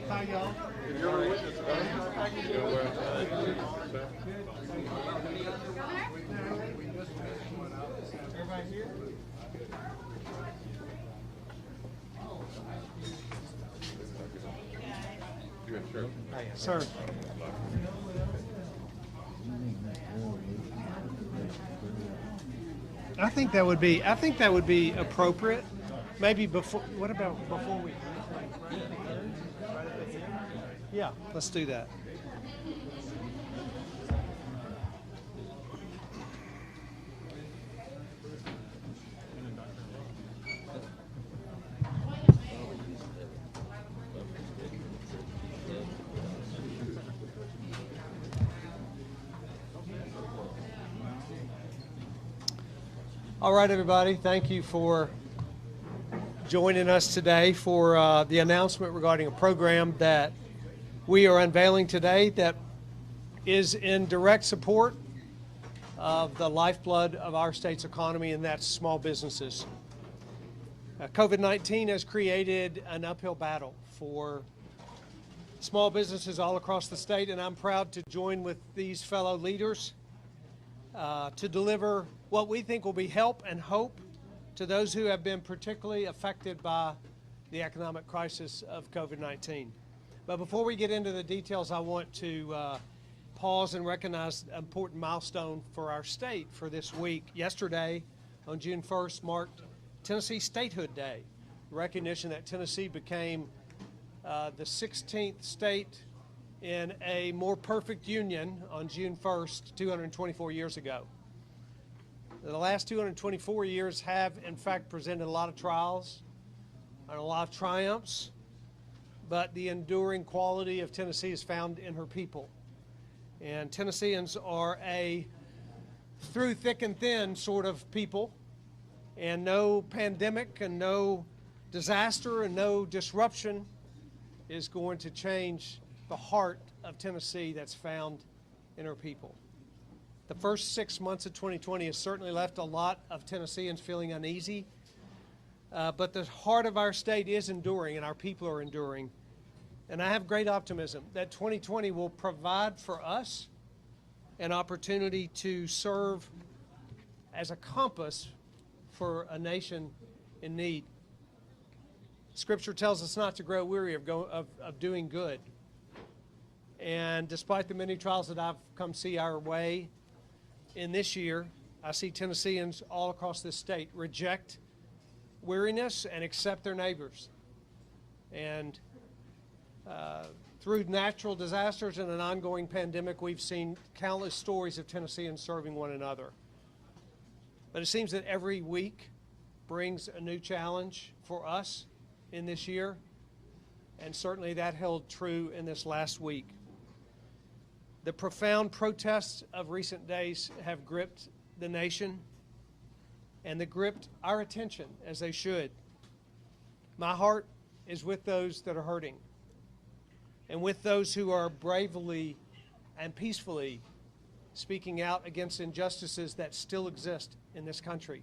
Hi, y'all. Everybody here? Sir. I think that would be appropriate. Maybe before. What about before we? Yeah, let's do that. All right, everybody. Thank you for joining us today for the announcement regarding a program that we are unveiling today that is in direct support of the lifeblood of our state's economy, and that's small businesses. COVID-19 has created an uphill battle for small businesses all across the state, and I'm proud to join with these fellow leaders to deliver what we think will be help and hope to those who have been particularly affected by the economic crisis of COVID-19. But before we get into the details, I want to pause and recognize an important milestone for our state for this week. Yesterday, on June 1st, marked Tennessee Statehood Day, recognition that Tennessee became the 16th state in a more perfect union on June 1st, 224 years ago. The last 224 years have, in fact, presented a lot of trials and a lot of triumphs, but the enduring quality of Tennessee is found in her people. And Tennesseans are a through thick and thin sort of people, and no pandemic and no disaster and no disruption is going to change the heart of Tennessee that's found in her people. The first 6 months of 2020 has certainly left a lot of Tennesseans feeling uneasy, but the heart of our state is enduring and our people are enduring. And I have great optimism that 2020 will provide for us an opportunity to serve as a compass for a nation in need. Scripture tells us not to grow weary of doing good. And despite the many trials that I've come see our way in this year, I see Tennesseans all across this state reject weariness and accept their neighbors. And Through natural disasters and an ongoing pandemic, we've seen countless stories of Tennesseans serving one another. But it seems that every week brings a new challenge for us in this year, and certainly that held true in this last week. The profound protests of recent days have gripped the nation, and they gripped our attention as they should. My heart is with those that are hurting, and with those who are bravely and peacefully speaking out against injustices that still exist in this country.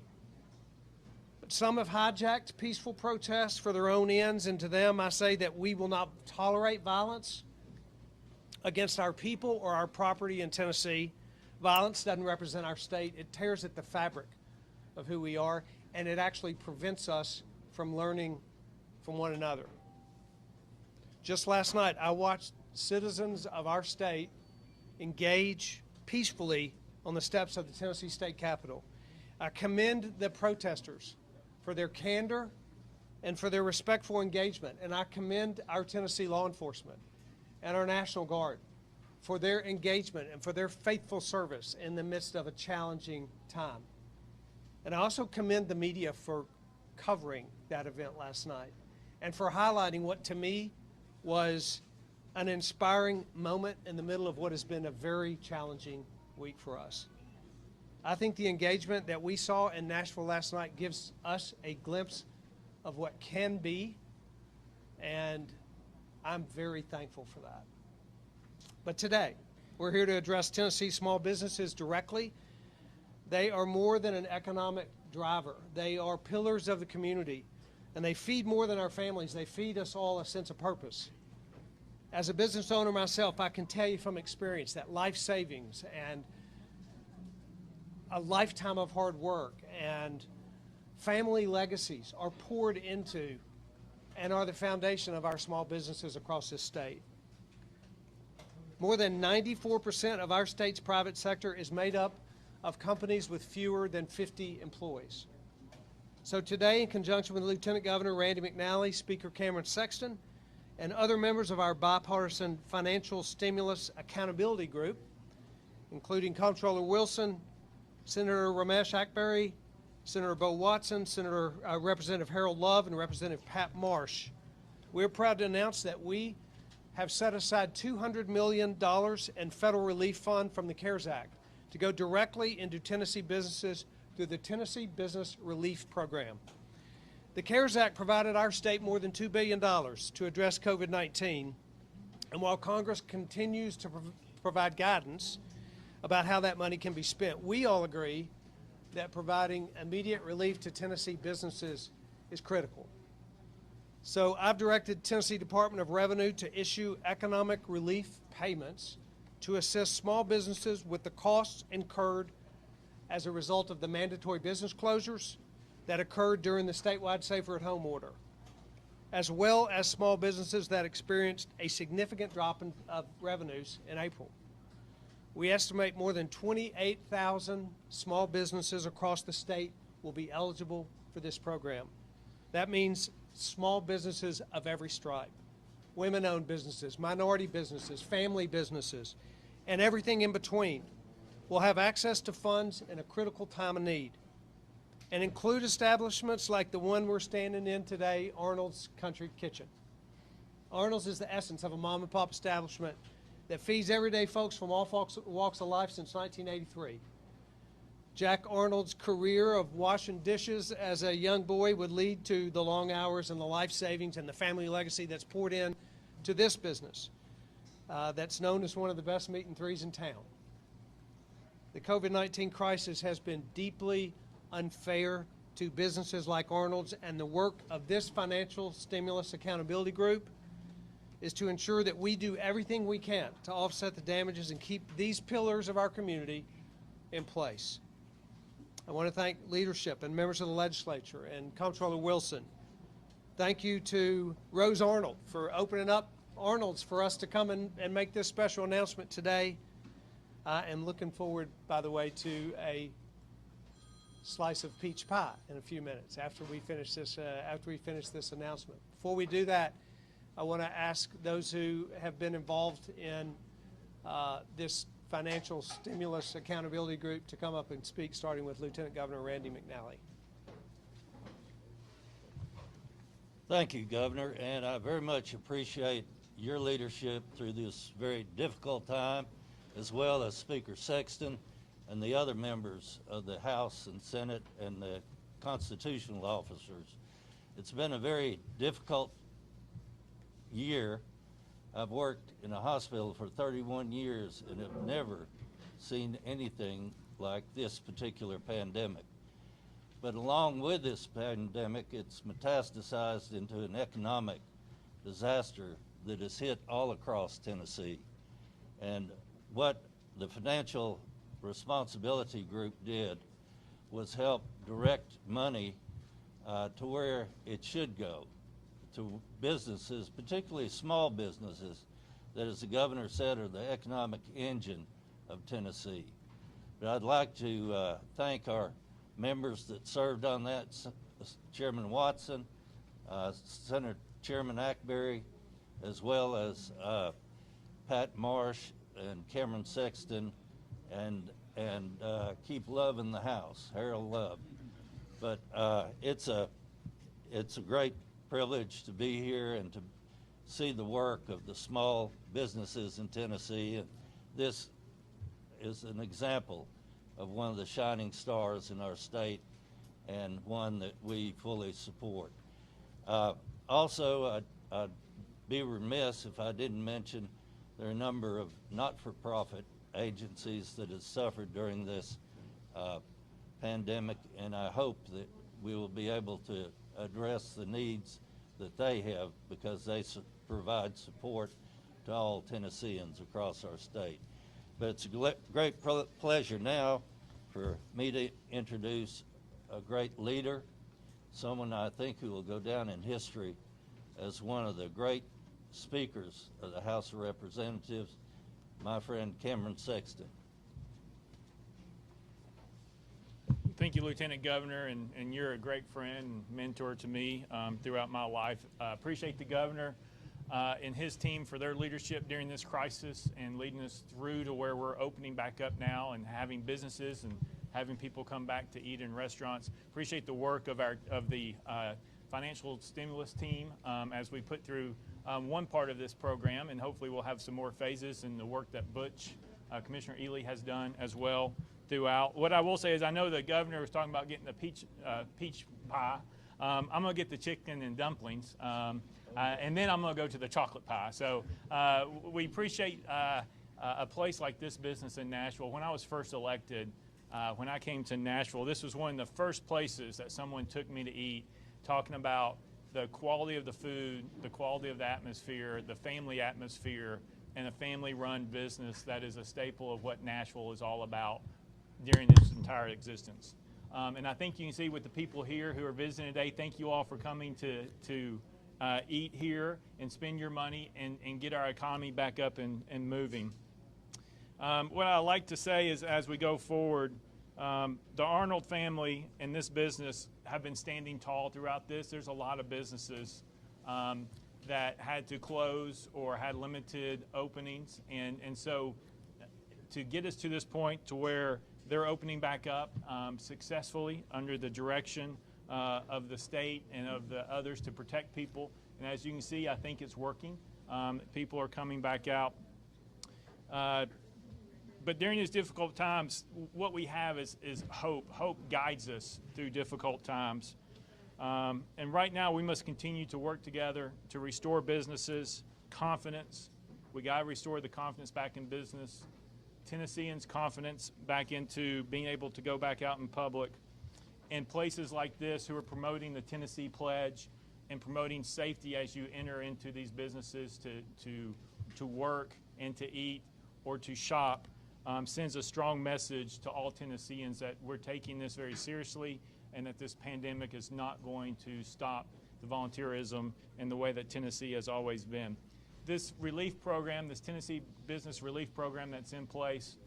But some have hijacked peaceful protests for their own ends, and to them I say that we will not tolerate violence against our people or our property in Tennessee. Violence doesn't represent our state. It tears at the fabric of who we are, and it actually prevents us from learning from one another. Just last night, I watched citizens of our state engage peacefully on the steps of the Tennessee State Capitol. I commend the protesters for their candor and for their respectful engagement, and I commend our Tennessee law enforcement and our National Guard for their engagement and for their faithful service in the midst of a challenging time. And I also commend the media for covering that event last night and for highlighting what to me was an inspiring moment in the middle of what has been a very challenging week for us. I think the engagement that we saw in Nashville last night gives us a glimpse of what can be, and I'm very thankful for that. But today, we're here to address Tennessee small businesses directly. They are more than an economic driver. They are pillars of the community, and they feed more than our families. They feed us all a sense of purpose. As a business owner myself, I can tell you from experience that life savings and a lifetime of hard work and family legacies are poured into and are the foundation of our small businesses across this state. More than 94% of our state's private sector is made up of companies with fewer than 50 employees. So today, in conjunction with Lieutenant Governor Randy Mcnally, Speaker Cameron Sexton, and other members of our bipartisan financial stimulus accountability group, including Comptroller Wilson, Senator Ramesh Akbari, Senator Bo Watson, Representative Harold Love, and Representative Pat Marsh, we're proud to announce that we have set aside $200 million in federal relief fund from the CARES Act to go directly into Tennessee businesses through the Tennessee Business Relief Program. The CARES Act provided our state more than $2 billion to address COVID-19, and while Congress continues to provide guidance about how that money can be spent, we all agree that providing immediate relief to Tennessee businesses is critical. So I've directed Tennessee Department of Revenue to issue economic relief payments to assist small businesses with the costs incurred as a result of the mandatory business closures that occurred during the statewide Safer at Home order, as well as small businesses that experienced a significant drop of revenues in April. We estimate more than 28,000 small businesses across the state will be eligible for this program. That means small businesses of every stripe, women-owned businesses, minority businesses, family businesses, and everything in between will have access to funds in a critical time of need, and include establishments like the one we're standing in today, Arnold's Country Kitchen. Arnold's is the essence of a mom-and-pop establishment that feeds everyday folks from all walks of life since 1983. Jack Arnold's career of washing dishes as a young boy would lead to the long hours and the life savings and the family legacy that's poured in to this business that's known as one of the best meat and threes in town. The COVID-19 crisis has been deeply unfair to businesses like Arnold's, and the work of this financial stimulus accountability group is to ensure that we do everything we can to offset the damages and keep these pillars of our community in place. I want to thank leadership and members of the legislature and Comptroller Wilson. Thank you to Rose Arnold for opening up Arnold's for us to come and make this special announcement today. I am looking forward, by the way, to a slice of peach pie in a few minutes after we finish this announcement. Before we do that, I want to ask those who have been involved in this financial stimulus accountability group to come up and speak, starting with Lieutenant Governor Randy Mcnally. Thank you, Governor, and I very much appreciate your leadership through this very difficult time, as well as Speaker Sexton and the other members of the House and Senate and the constitutional officers. It's been a very difficult year. I've worked in a hospital for 31 years and have never seen anything like this particular pandemic. But along with this pandemic, it's metastasized into an economic disaster that has hit all across Tennessee. And what the Financial Responsibility Group did was help direct money to where it should go, to businesses, particularly small businesses, that, as the governor said, are the economic engine of Tennessee. But I'd like to thank our members that served on that, Chairman Watson, Senator Chairman Ackberry, as well as Pat Marsh and Cameron Sexton, and Keep Love in the House, Harold Love. But it's a great privilege to be here and to see the work of the small businesses in Tennessee. And this is an example of one of the shining stars in our state, and one that we fully support. Also, I'd be remiss if I didn't mention there are a number of not-for-profit agencies that have suffered during this pandemic, and I hope that we will be able to address the needs that they have, because they provide support to all Tennesseans across our state. But it's a great pleasure now for me to introduce a great leader, someone I think who will go down in history as one of the great speakers of the House of Representatives, my friend Cameron Sexton. Thank you, Lieutenant Governor, and you're a great friend and mentor to me throughout my life. Appreciate the governor and his team for their leadership during this crisis and leading us through to where we're opening back up now and having businesses and having people come back to eat in restaurants. Appreciate the work of the financial stimulus team as we put through one part of this program, and hopefully we'll have some more phases, and the work that Butch, Commissioner Ely, has done as well throughout. What I will say is, I know the governor was talking about getting the peach pie. I'm going to get the chicken and dumplings, and then I'm going to go to the chocolate pie. So we appreciate a place like this business in Nashville. When I was first elected, when I came to Nashville, this was one of the first places that someone took me to eat, talking about the quality of the food, the quality of the atmosphere, the family atmosphere, and a family-run business that is a staple of what Nashville is all about during its entire existence. And I think you can see with the people here who are visiting today, thank you all for coming to eat here and spend your money and get our economy back up and moving. What I like to say is, as we go forward, the Arnold family and this business have been standing tall throughout this. There's a lot of businesses that had to close or had limited openings, and so to get us to this point to where they're opening back up successfully under the direction of the state and of the others to protect people. And as you can see, I think it's working. People are coming back out. But during these difficult times, what we have is hope. Hope guides us through difficult times. And right now, we must continue to work together to restore businesses, confidence. We got to restore the confidence back in business, Tennesseans' confidence back into being able to go back out in public. And places like this who are promoting the Tennessee Pledge and promoting safety as you enter into these businesses to work and to eat or to shop sends a strong message to all Tennesseans that we're taking this very seriously and that this pandemic is not going to stop the volunteerism and the way that Tennessee has always been. This relief program, this Tennessee Business Relief Program that's in place,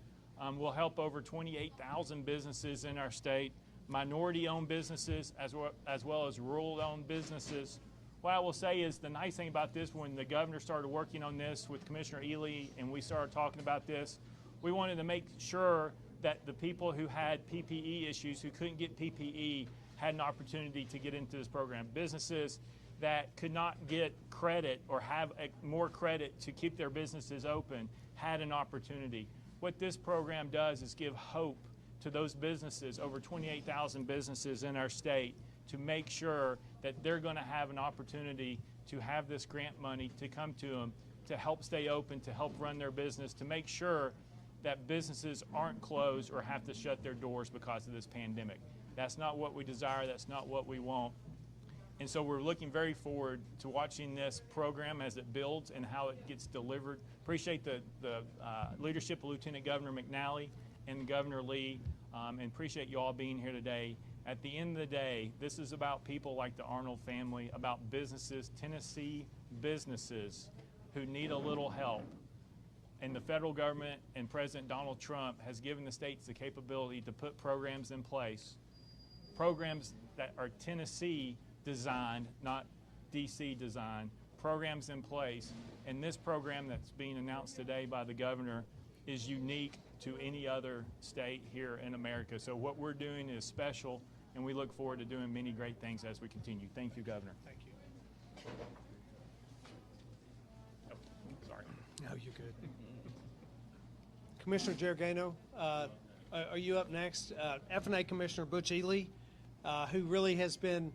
will help over 28,000 businesses in our state, minority-owned businesses as well as rural-owned businesses, what I will say is the nice thing about this, when the governor started working on this with Commissioner Ely and we started talking about this, we wanted to make sure that the people who had PPE issues, who couldn't get PPE, had an opportunity to get into this program. Businesses that could not get credit or have more credit to keep their businesses open had an opportunity. What this program does is give hope to those businesses, over 28,000 businesses in our state, to make sure that they're going to have an opportunity to have this grant money to come to them to help stay open, to help run their business, to make sure that businesses aren't closed or have to shut their doors because of this pandemic. That's not what we desire. That's not what we want. And so we're looking very forward to watching this program as it builds and how it gets delivered. Appreciate the leadership of Lieutenant Governor Mcnally and Governor Lee, and appreciate you all being here today. At the end of the day, this is about people like the Arnold family, about businesses, Tennessee businesses who need a little help. And the federal government and President Donald Trump has given the states the capability to put programs in place, programs that are Tennessee designed, not DC designed, programs in place. And this program that's being announced today by the governor is unique to any other state here in America. So what we're doing is special, and we look forward to doing many great things as we continue. Thank you, Governor. Thank you. Oh, sorry. No, you're good. Commissioner Gergano, are you up next? F&A Commissioner Butch Ely, who really has been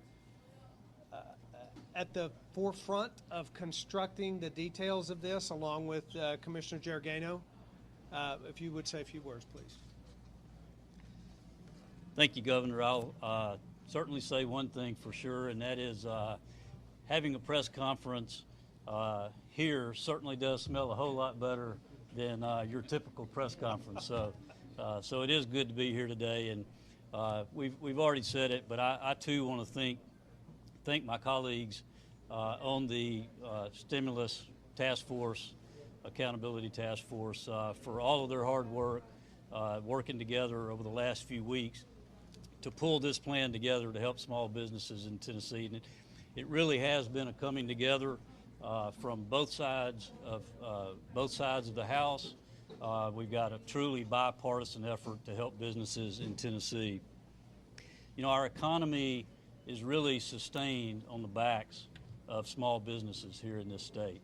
at the forefront of constructing the details of this, along with Commissioner Gergano. If you would say a few words, please. Thank you, Governor. I'll certainly say one thing for sure, and that is having a press conference here certainly does smell a whole lot better than your typical press conference. So it is good to be here today, and we've already said it, but I too want to thank my colleagues on the Stimulus Task Force, Accountability Task Force, for all of their hard work, working together over the last few weeks to pull this plan together to help small businesses in Tennessee. And it really has been a coming together from both sides of the House. We've got a truly bipartisan effort to help businesses in Tennessee. You know, our economy is really sustained on the backs of small businesses here in this state.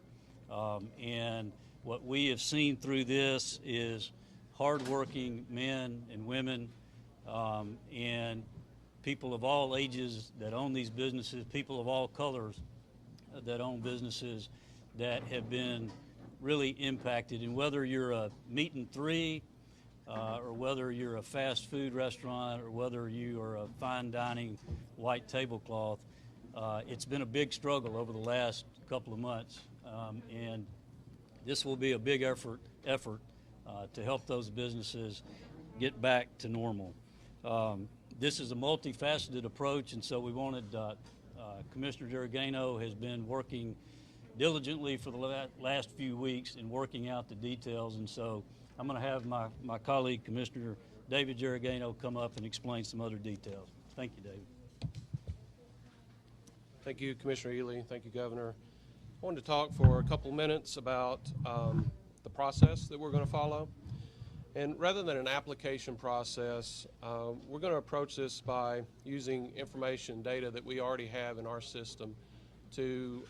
And what we have seen through this is hardworking men and women and people of all ages that own these businesses, people of all colors that own businesses that have been really impacted. And whether you're a meat and three, or whether you're a fast food restaurant, or whether you are a fine dining white tablecloth, it's been a big struggle over the last couple of months. And this will be a big effort to help those businesses get back to normal. This is a multifaceted approach, and so we wanted, Commissioner Gergano has been working diligently for the last few weeks in working out the details, and so I'm going to have my colleague, Commissioner David Gergano, come up and explain some other details. Thank you, David. Thank you, Commissioner Ely. Thank you, Governor. I wanted to talk for a couple minutes about the process that we're going to follow. And rather than an application process, we're going to approach this by using information, data that we already have in our system to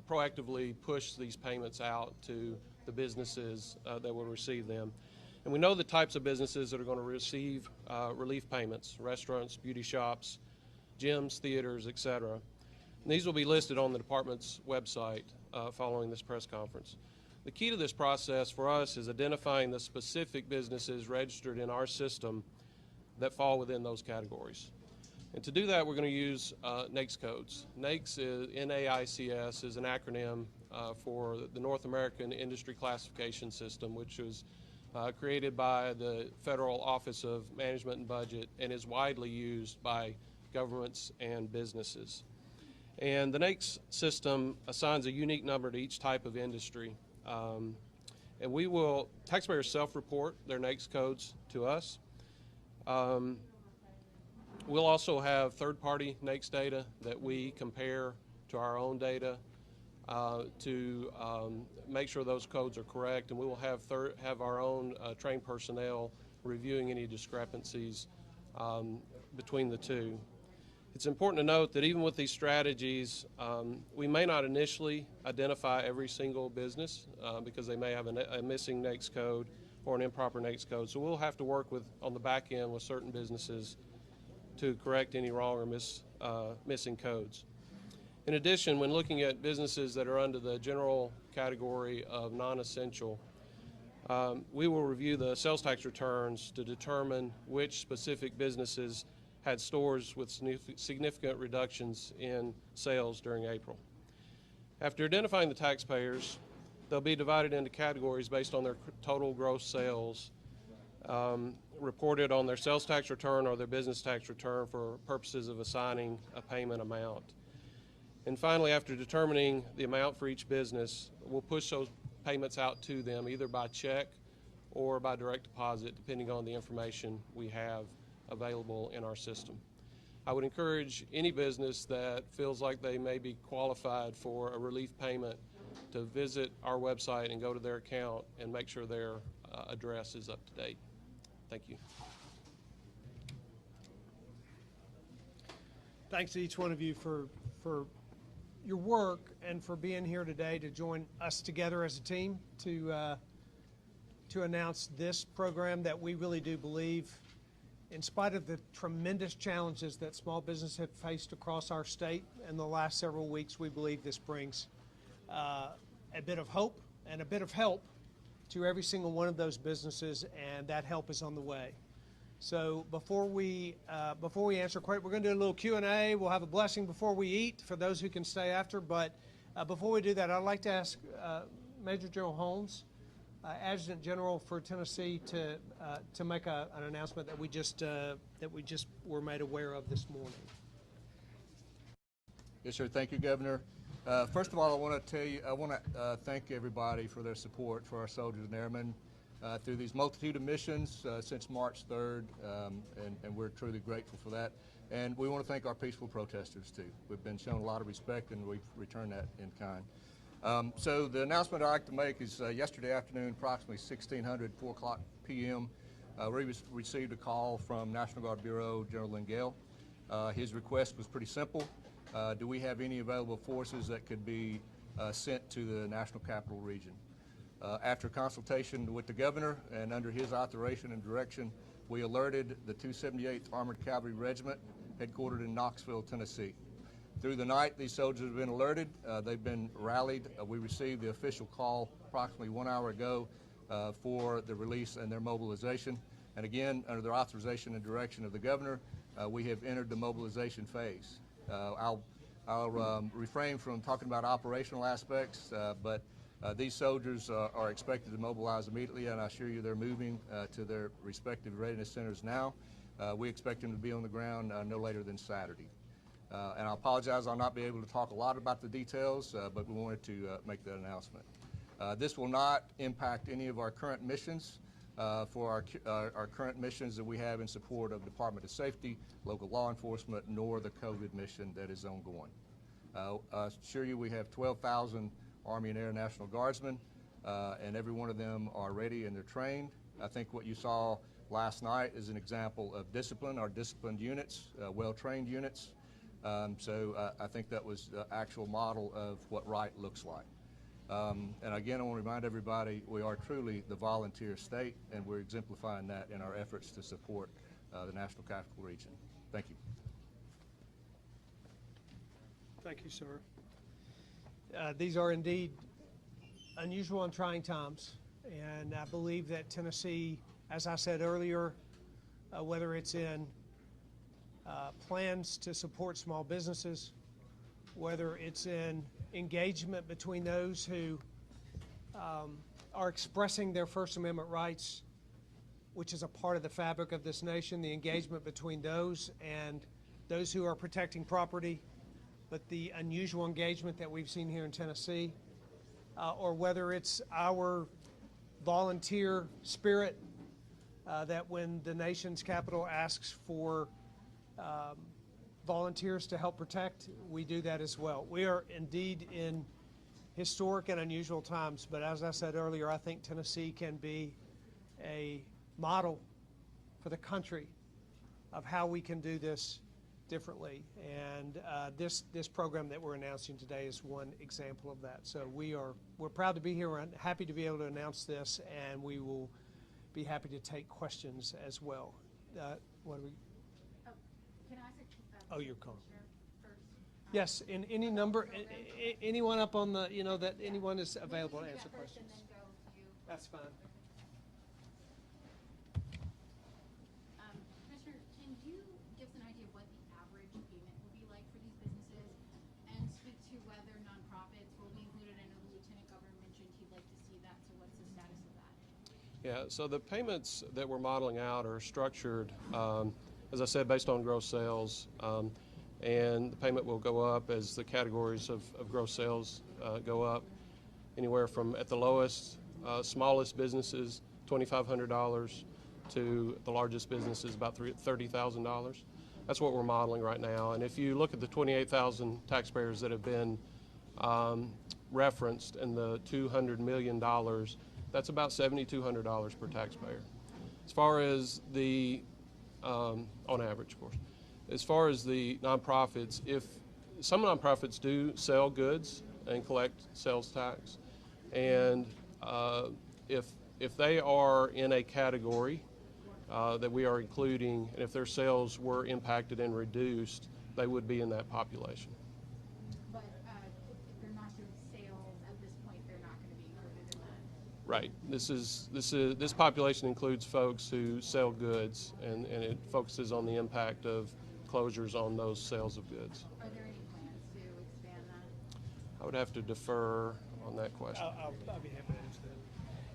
proactively push these payments out to the businesses that will receive them. And we know the types of businesses that are going to receive relief payments: restaurants, beauty shops, gyms, theaters, etc. And these will be listed on the department's website following this press conference. The key to this process for us is identifying the specific businesses registered in our system that fall within those categories. And to do that, we're going to use NAICS codes. NAICS is, N-A-I-C-S, is an acronym for the North American Industry Classification System, which was created by the Federal Office of Management and Budget and is widely used by governments and businesses. And the NAICS system assigns a unique number to each type of industry. And taxpayers self-report their NAICS codes to us. We'll also have third-party NAICS data that we compare to our own data to make sure those codes are correct, and we will have our own trained personnel reviewing any discrepancies between the two. It's important to note that even with these strategies, we may not initially identify every single business because they may have a missing NAICS code or an improper NAICS code. So we'll have to work on the back end with certain businesses to correct any wrong or missing codes. In addition, when looking at businesses that are under the general category of non-essential, we will review the sales tax returns to determine which specific businesses had stores with significant reductions in sales during April. After identifying the taxpayers, they'll be divided into categories based on their total gross sales reported on their sales tax return or their business tax return for purposes of assigning a payment amount. And finally, after determining the amount for each business, we'll push those payments out to them either by check or by direct deposit, depending on the information we have available in our system. I would encourage any business that feels like they may be qualified for a relief payment to visit our website and go to their account and make sure their address is up to date. Thank you. Thanks to each one of you for your work and for being here today to join us together as a team to announce this program that we really do believe, in spite of the tremendous challenges that small businesses have faced across our state in the last several weeks, we believe this brings a bit of hope and a bit of help to every single one of those businesses, and that help is on the way. So before we answer questions, we're going to do a little Q&A. We'll have a blessing before we eat for those who can stay after. But before we do that, I'd like to ask Major General Holmes, Adjutant General for Tennessee, to make an announcement that we just were made aware of this morning. Yes, sir. Thank you, Governor. First of all, I want to thank everybody for their support for our soldiers and airmen through these multitude of missions since March 3rd, and we're truly grateful for that. And we want to thank our peaceful protesters, too. We've been shown a lot of respect, and we've returned that in kind. So the announcement I'd like to make is yesterday afternoon, approximately 1600, 4 o'clock p.m., we received a call from National Guard Bureau General Lingale. His request was pretty simple. Do we have any available forces that could be sent to the National Capital Region? After consultation with the governor and under his authorization and direction, we alerted the 278th Armored Cavalry Regiment, headquartered in Knoxville, Tennessee. Through the night, these soldiers have been alerted. They've been rallied. We received the official call approximately 1 hour ago for the release and their mobilization. And again, under the authorization and direction of the governor, we have entered the mobilization phase. I'll refrain from talking about operational aspects, but these soldiers are expected to mobilize immediately, and I assure you they're moving to their respective readiness centers now. We expect them to be on the ground no later than Saturday. And I apologize I'll not be able to talk a lot about the details, but we wanted to make that announcement. This will not impact any of our current missions. For our current missions that we have in support of Department of Safety, local law enforcement, nor the COVID mission that is ongoing. I assure you we have 12,000 Army and Air National Guardsmen, and every one of them are ready and they're trained. I think what you saw last night is an example of discipline, our disciplined units, well-trained units. So I think that was the actual model of what right looks like. And again, I want to remind everybody we are truly the volunteer state, and we're exemplifying that in our efforts to support the National Capital Region. Thank you. Thank you, sir. These are indeed unusual and trying times, and I believe that Tennessee, as I said earlier, whether it's in plans to support small businesses, whether it's in engagement between those who are expressing their First Amendment rights, which is a part of the fabric of this nation, the engagement between those and those who are protecting property, but the unusual engagement that we've seen here in Tennessee, or whether it's our volunteer spirit that when the nation's capital asks for volunteers to help protect, we do that as well. We are indeed in historic and unusual times, but as I said earlier, I think Tennessee can be a model for the country of how we can do this differently. And this program that we're announcing today is one example of that. So we're proud to be here. We're happy to be able to announce this, and we will be happy to take questions as well. What do we? Can I ask Oh, you're calling. first? Yes, in any number, anyone up on the, that anyone is available to answer First questions. and then go to you. That's fine. Commissioner, can you give us an idea of what the average payment will be like for these businesses, and speak to whether nonprofits will be included? I know the Lieutenant Governor mentioned he'd like to see that, so what's the status of that? Yeah, so the payments that we're modeling out are structured, as I said, based on gross sales, and the payment will go up as the categories of gross sales go up, anywhere from, at the lowest, smallest businesses, $2,500, to the largest businesses, about $30,000. That's what we're modeling right now. And if you look at the 28,000 taxpayers that have been referenced in the $200 million, that's about $7,200 per taxpayer. As far as the, on average, of course. As far as the nonprofits, if some nonprofits do sell goods and collect sales tax, and if they are in a category that we are including, and if their sales were impacted and reduced, they would be in that population. But if they're not doing sales at this point, they're not going to be included in that. Right. This population includes folks who sell goods, and it focuses on the impact of closures on those sales of goods. Are there any plans to expand that? I would have to defer on that question. I'll be happy to answer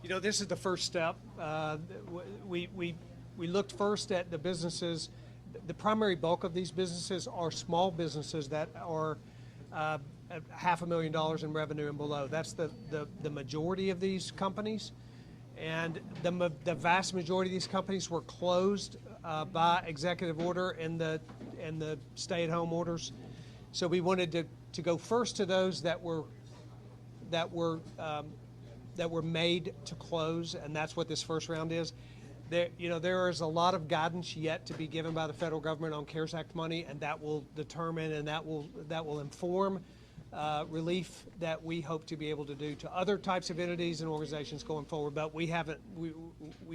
that. This is the first step. We looked first at the businesses. The primary bulk of these businesses are small businesses that are at $500,000 in revenue and below. That's the majority of these companies, and the vast majority of these companies were closed by executive order and the stay-at-home orders. So we wanted to go first to those that were made to close, and that's what this first round is. There is a lot of guidance yet to be given by the federal government on CARES Act money, and that will determine and that will inform relief that we hope to be able to do to other types of entities and organizations going forward. But we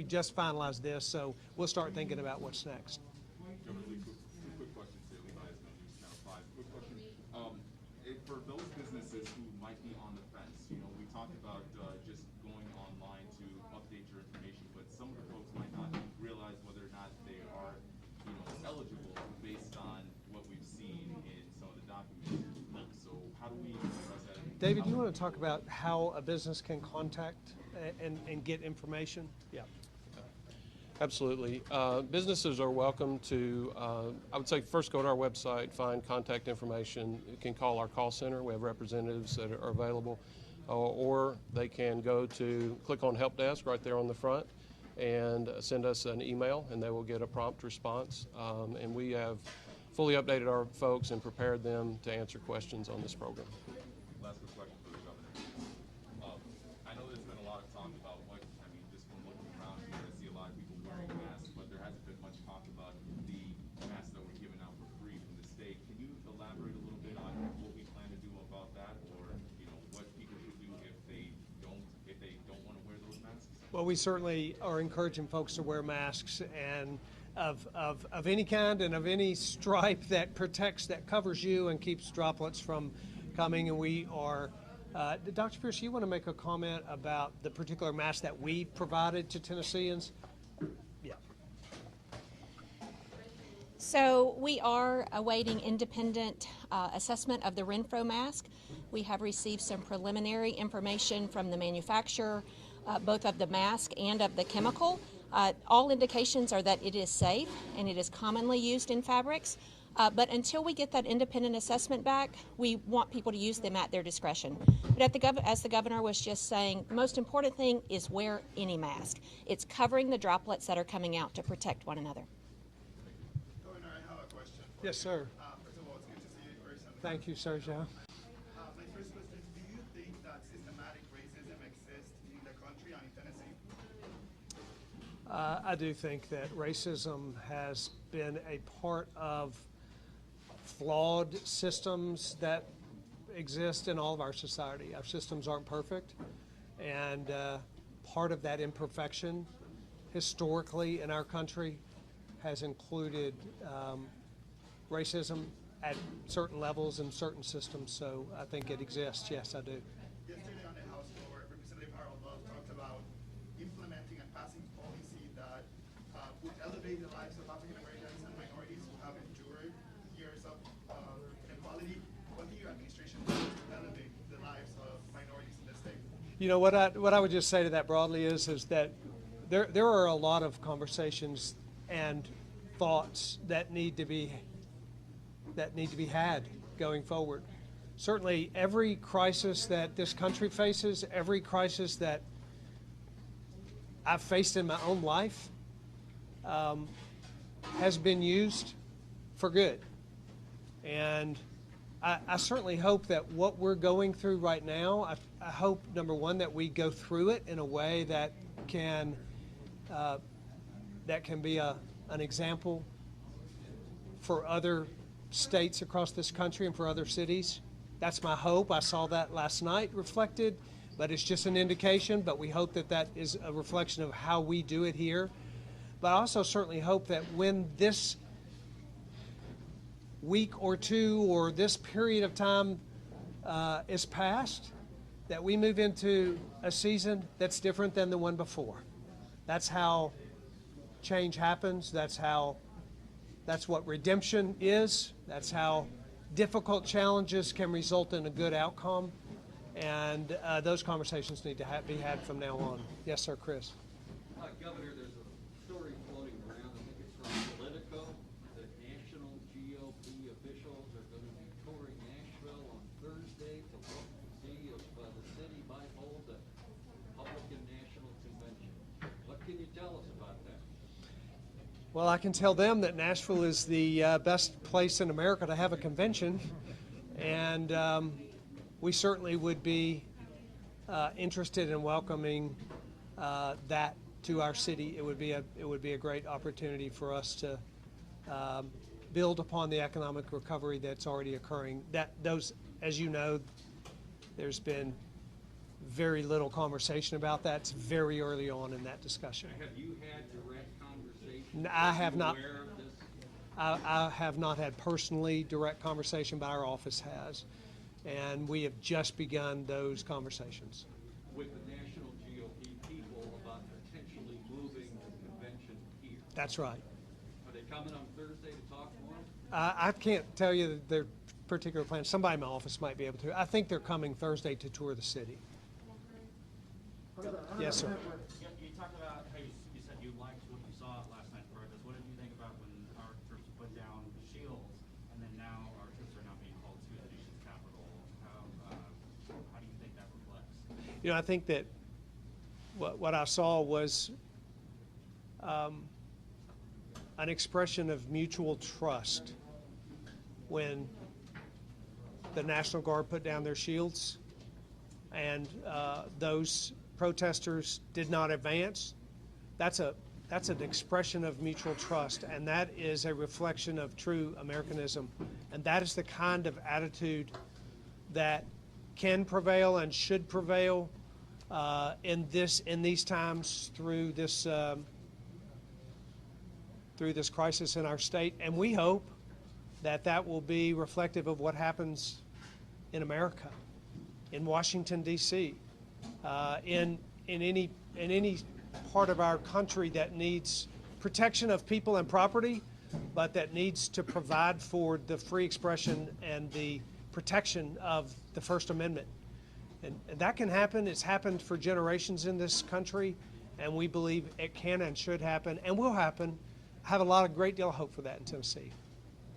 just finalized this, so we'll start thinking about what's next. Quick question to Levi, Channel 5. Quick question. For those businesses who might be on the fence, we talked about just going online to update your information, but some of the folks might not realize whether or not they are, eligible based on what we've seen in some of the documents. So how do we address that? David, do you want to talk about how a business can contact and get information? Yeah. Absolutely. Businesses are welcome to, I would say, first go to our website, find contact information. You can call our call center. We have representatives that are available. Or they can click on Help Desk right there on the front and send us an email, and they will get a prompt response. And we have fully updated our folks and prepared them to answer questions on this program. Last quick question for the governor. I know there's been a lot of talk about just from looking around here, I see a lot of people wearing masks, but there hasn't been much talk about the masks that were given out for free from the state. Can you elaborate a little bit on what we plan to do about that, or what people should do if they don't want to wear those masks? Well, we certainly are encouraging folks to wear masks, and of any kind and of any stripe that protects, that covers you and keeps droplets from coming. And we are, Dr. Pierce, you want to make a comment about the particular mask that we provided to Tennesseans? Yeah. So we are awaiting independent assessment of the Renfro mask. We have received some preliminary information from the manufacturer, both of the mask and of the chemical. All indications are that it is safe and it is commonly used in fabrics. But until we get that independent assessment back, we want people to use them at their discretion. But as the governor was just saying, the most important thing is wear any mask. It's covering the droplets that are coming out to protect one another. Governor, I have a question. Yes, sir. First of all, it's good to see you in person. Thank you, Sergio. My first question is, do you think that systematic racism exists in the country and in Tennessee? I do think that racism has been a part of flawed systems that exist in all of our society. Our systems aren't perfect, and part of that imperfection historically in our country has included racism at certain levels and certain systems, so I think it exists. Yes, I do. Yesterday on the House floor, Representative Arnold talked about implementing and passing policy that would elevate the lives of African Americans and minorities who have endured years of inequality. What do your administration do to elevate the lives of minorities in the state? You know, what I would just say to that broadly is that there are a lot of conversations and thoughts that need to be had going forward. Certainly, every crisis that this country faces, every crisis that I've faced in my own life, has been used for good. And I certainly hope that what we're going through right now, I hope, number one, that we go through it in a way that can be an example for other states across this country and for other cities. That's my hope. I saw that last night reflected, but it's just an indication, but we hope that that is a reflection of how we do it here. But I also certainly hope that when this week or two or this period of time is past, that we move into a season that's different than the one before. That's how change happens. That's what redemption is. That's how difficult challenges can result in a good outcome. And those conversations need to be had from now on. Yes, sir, Chris. Governor, there's a story floating around, I think it's from Politico, that national GOP officials are going to be touring Nashville on Thursday to look to see if the city might hold a Republican National Convention. What can you tell us about that? Well, I can tell them that Nashville is the best place in America to have a convention, and we certainly would be interested in welcoming that to our city. It would be a great opportunity for us to build upon the economic recovery that's already occurring. As you know, there's been very little conversation about that. It's very early on in that discussion. Have you had direct conversations? I have not. Aware of this? I have not had personally direct conversation, but our office has, and we have just begun those conversations. With the national GOP people about potentially moving the convention here. That's right. Are they coming on Thursday to talk more? I can't tell you their particular plans. Somebody in my office might be able to. I think they're coming Thursday to tour the city. Yes, sir. You talked about how you said you liked what you saw last night's protest. What did you think about when our troops put down the shields, and then now our troops are now being called to the nation's capital? How do you think that reflects? You know, I think that what I saw was an expression of mutual trust when the National Guard put down their shields and those protesters did not advance. That's an expression of mutual trust, and that is a reflection of true Americanism, and that is the kind of attitude that can prevail and should prevail in these times through this crisis in our state. And we hope that that will be reflective of what happens in America, in Washington, D.C., in any part of our country that needs protection of people and property, but that needs to provide for the free expression and the protection of the First Amendment. And that can happen. It's happened for generations in this country, and we believe it can and should happen and will happen. I have a great deal of hope for that in Tennessee.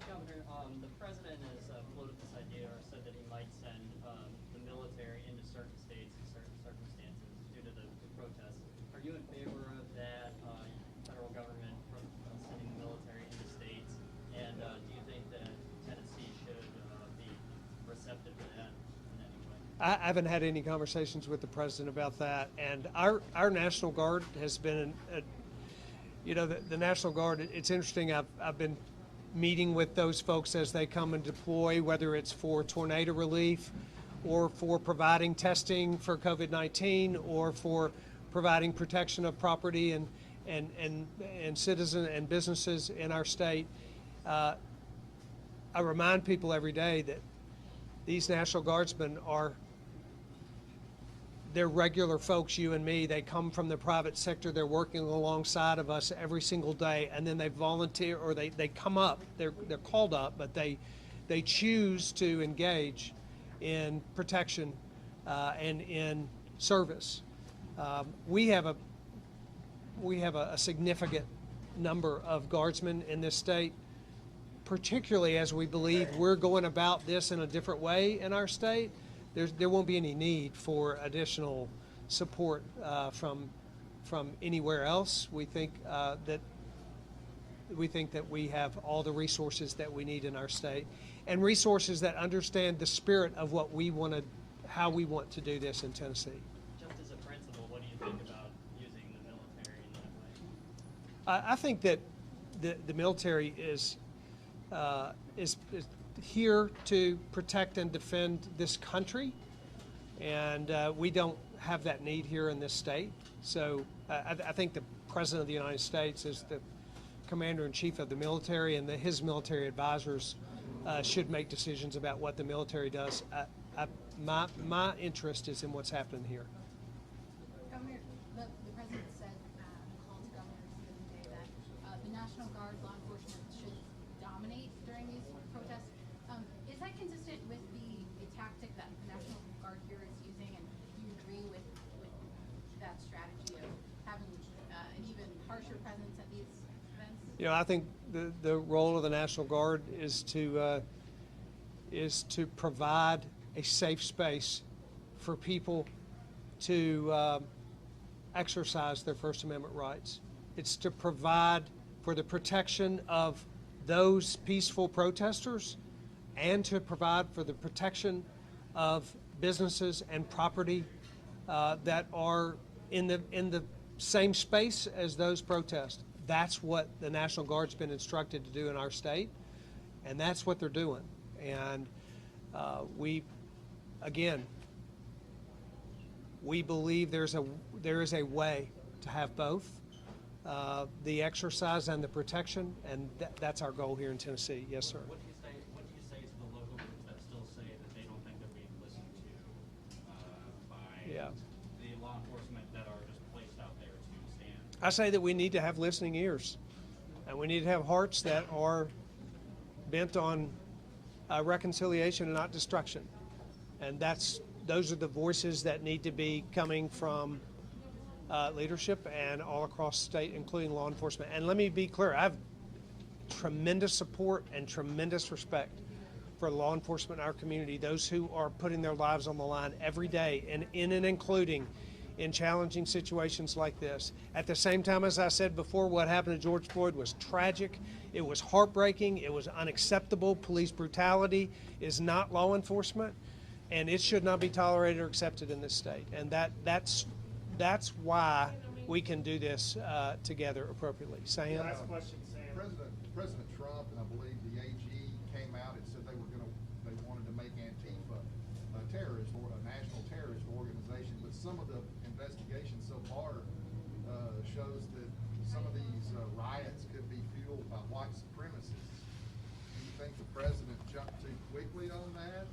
Governor, the president has floated this idea or said that he might send the military into certain states in certain circumstances due to the protests. Are you in favor of that federal government sending the military into states? And do you think that I haven't had any conversations with the president about that. And our National Guard has been, the National Guard, it's interesting. I've been meeting with those folks as they come and deploy, whether it's for tornado relief or for providing testing for COVID-19 or for providing protection of property and citizens and businesses in our state. I remind people every day that these National Guardsmen they're regular folks, you and me. They come from the private sector. They're working alongside of us every single day, and then they volunteer or they come up. They're called up, but they choose to engage in protection and in service. We have a significant number of guardsmen in this state, particularly as we believe we're going about this in a different way in our state. There won't be any need for additional support from anywhere else. We think that we have all the resources that we need in our state, and resources that understand the spirit of what we want to, how we want to do this in Tennessee. Just as a principle, what do you think about using the military in that way? I think that the military is here to protect and defend this country, and we don't have that need here in this state. So I think the President of the United States is the Commander-in-Chief of the military, and his military advisors should make decisions about what the military does. My interest is in what's happening here. Governor, the president said in a call to governors the other day that the National Guard, law enforcement should dominate during these protests. Is that consistent with the tactic that the National Guard here is using, and do you agree with that strategy of having an even harsher presence at these events? I think the role of the National Guard is to provide a safe space for people to exercise their First Amendment rights. It's to provide for the protection of those peaceful protesters and to provide for the protection of businesses and property that are in the same space as those protests. That's what the National Guard's been instructed to do in our state, and that's what they're doing. And we believe there is a way to have both, the exercise and the protection, and that's our goal here in Tennessee. Yes, sir. What do you say to the local groups that still say that they don't think they're being listened to by the law enforcement that are just placed out there to stand? I say that we need to have listening ears, and we need to have hearts that are bent on reconciliation and not destruction. And those are the voices that need to be coming from leadership and all across the state, including law enforcement. And let me be clear, I have tremendous support and tremendous respect for law enforcement in our community, those who are putting their lives on the line every day, and in and including in challenging situations like this. At the same time, as I said before, what happened to George Floyd was tragic. It was heartbreaking. It was unacceptable. Police brutality is not law enforcement, and it should not be tolerated or accepted in this state. And that's why we can do this together appropriately. Sam? Last question, Sam. President Trump and I believe the AG came out and said they wanted to make Antifa a terrorist or a national terrorist organization, but some of the investigation so far shows that some of these riots could be fueled by white supremacists. Do you think the president jumped too quickly on that?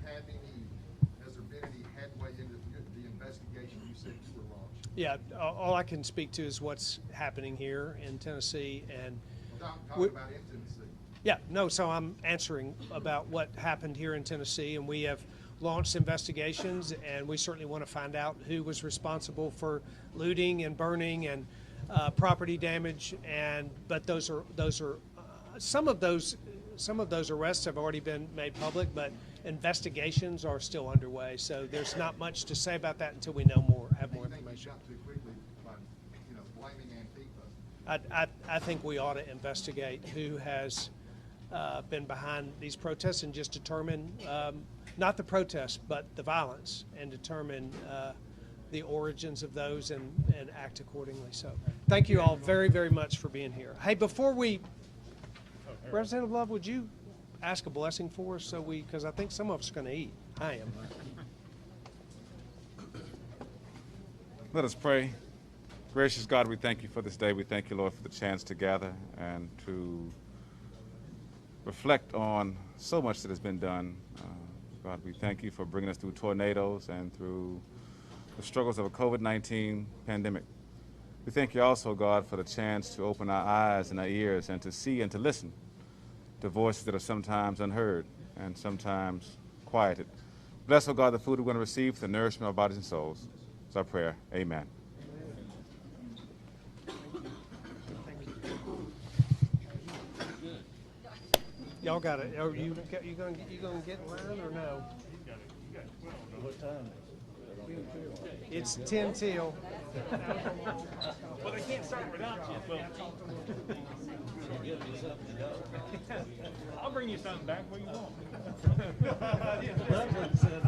Has there been any headway into the investigation you said you were launching? Yeah, all I can speak to is what's happening here in Tennessee, and talking about in Tennessee. Yeah, no, so I'm answering about what happened here in Tennessee, and we have launched investigations, and we certainly want to find out who was responsible for looting and burning and property damage. But those are some of those arrests have already been made public, but investigations are still underway. So there's not much to say about that until we know more, have more information. Too quickly by blaming Antifa. I think we ought to investigate who has been behind these protests and just determine, not the protests, but the violence, and determine the origins of those and act accordingly. So thank you all very, very much for being here. Hey, before we, Representative Love, would you ask a blessing for us because I think some of us are going to eat. I am. Let us pray. Gracious God, we thank you for this day. We thank you, Lord, for the chance to gather and to reflect on so much that has been done. God, we thank you for bringing us through tornadoes and through the struggles of a COVID-19 pandemic. We thank you also, God, for the chance to open our eyes and our ears and to see and to listen to voices that are sometimes unheard and sometimes quieted. Bless, oh God, the food we're going to receive for the nourishment of our bodies and souls. It's our prayer. Amen. Y'all got it. Are you gonna get in line or no? What time? It's 10 till. Well, they can't start without you. Well, Give me something to go. I'll bring you something back where you want. Reverend said